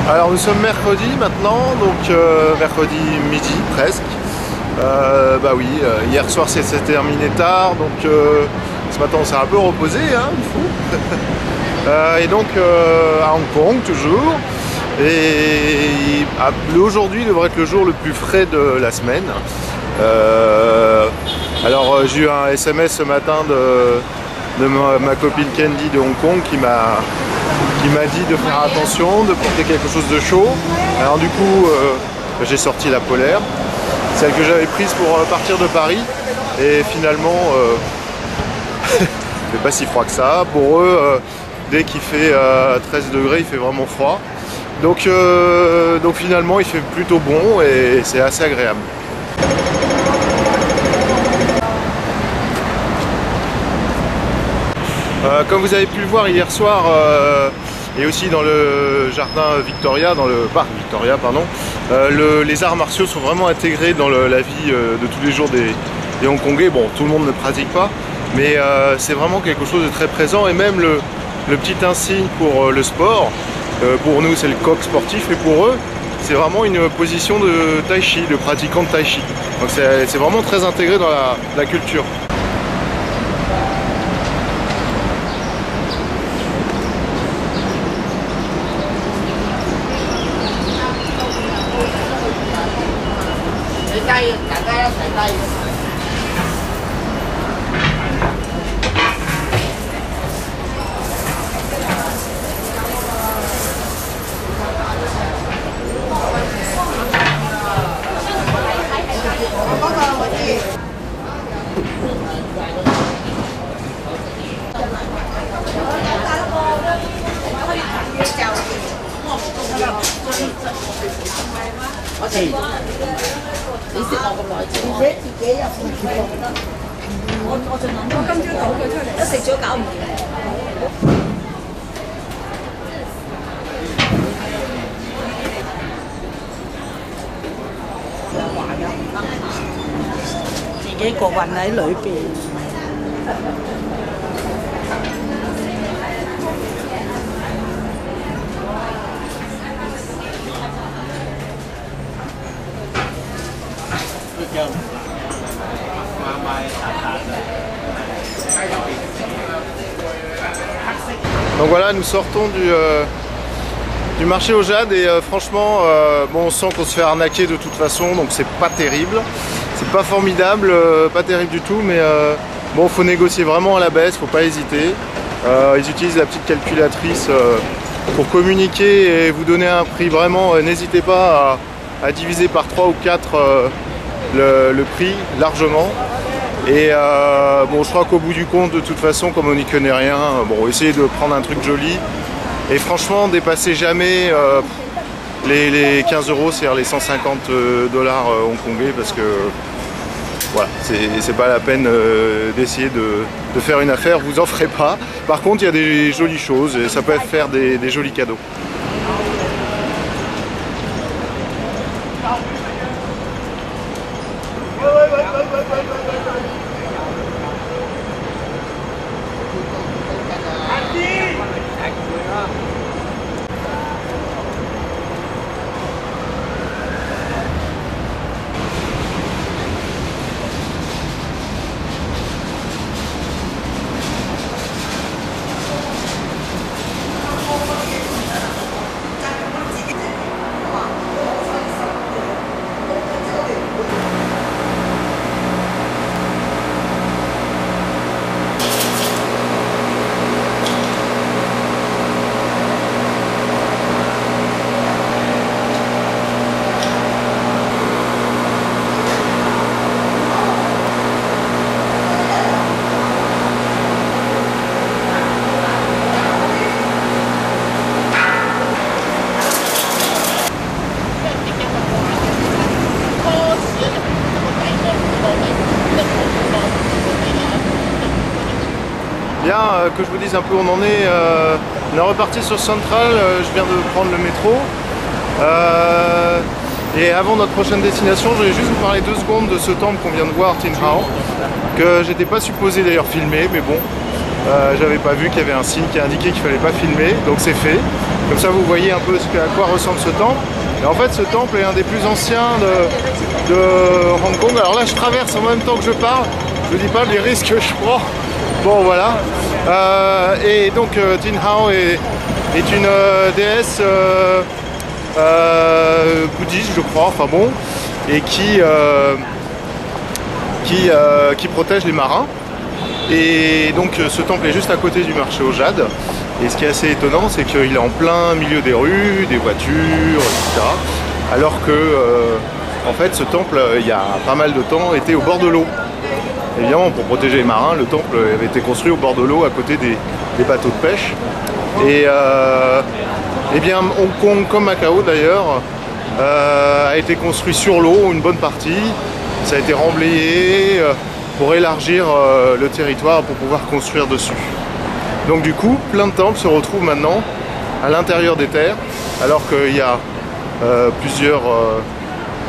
Alors nous sommes mercredi maintenant, donc mercredi midi presque. Bah oui, hier soir c'est terminé tard, donc ce matin on s'est un peu reposé, hein, il faut. Et donc à Hong Kong toujours. Et aujourd'hui devrait être le jour le plus frais de la semaine. Alors j'ai eu un SMS ce matin de ma copine Candy de Hong Kong qui m'a dit de faire attention, de porter quelque chose de chaud. Alors du coup j'ai sorti la polaire, celle que j'avais prise pour partir de Paris, et finalement c'est pas si froid que ça. Pour eux, dès qu'il fait 13 degrés, il fait vraiment froid. Donc finalement il fait plutôt bon et c'est assez agréable. Comme vous avez pu le voir hier soir, et aussi dans le jardin Victoria, dans le parc Victoria, pardon, les arts martiaux sont vraiment intégrés dans la vie de tous les jours des Hongkongais. Bon, tout le monde ne pratique pas, mais c'est vraiment quelque chose de très présent, et même le petit insigne pour le sport, pour nous c'est le coq sportif, et pour eux c'est vraiment une position de tai chi, de pratiquant de tai chi. Donc c'est vraiment très intégré dans la culture.自己個運喺裏邊。Donc voilà, nous sortons du marché aux Jades, et franchement, bon, on sent qu'on se fait arnaquer de toute façon, donc c'est pas terrible, c'est pas formidable, pas terrible du tout, mais bon, faut négocier vraiment à la baisse, faut pas hésiter. Ils utilisent la petite calculatrice pour communiquer et vous donner un prix. Vraiment, n'hésitez pas à diviser par 3 ou 4 le prix largement. Et bon, je crois qu'au bout du compte, de toute façon, comme on n'y connaît rien, bon, essayez de prendre un truc joli. Et franchement, dépassez jamais les 15 euros, c'est-à-dire les 150 dollars hongkongais, parce que voilà, c'est pas la peine d'essayer de faire une affaire, vous en ferez pas. Par contre, il y a des jolies choses et ça peut faire des jolis cadeaux. Bien, que je vous dise un peu où on en est. On est reparti sur Central, je viens de prendre le métro. Et avant notre prochaine destination, je voulais juste vous parler 2 secondes de ce temple qu'on vient de voir, Tin Hau, que j'étais pas supposé d'ailleurs filmer, mais bon, j'avais pas vu qu'il y avait un signe qui indiquait qu'il fallait pas filmer, donc c'est fait. Comme ça vous voyez un peu à quoi ressemble ce temple. Et en fait ce temple est un des plus anciens de Hong Kong. Alors là je traverse en même temps que je parle, je ne dis pas les risques que je prends. Bon voilà. Et donc Tin Hau est une déesse bouddhiste je crois, enfin bon, et qui protège les marins. Et donc ce temple est juste à côté du marché aux jades. Et ce qui est assez étonnant, c'est qu'il est en plein milieu des rues, des voitures, etc. Alors que, en fait, ce temple, il y a pas mal de temps, était au bord de l'eau. Évidemment, pour protéger les marins, le temple avait été construit au bord de l'eau, à côté des bateaux de pêche. Et eh bien, Hong Kong, comme Macao d'ailleurs, a été construit sur l'eau, une bonne partie. Ça a été remblayé pour élargir le territoire, pour pouvoir construire dessus. Donc du coup, plein de temples se retrouvent maintenant à l'intérieur des terres, alors qu'il y a plusieurs,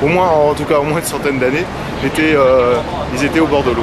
au moins une centaine d'années, ils étaient au bord de l'eau.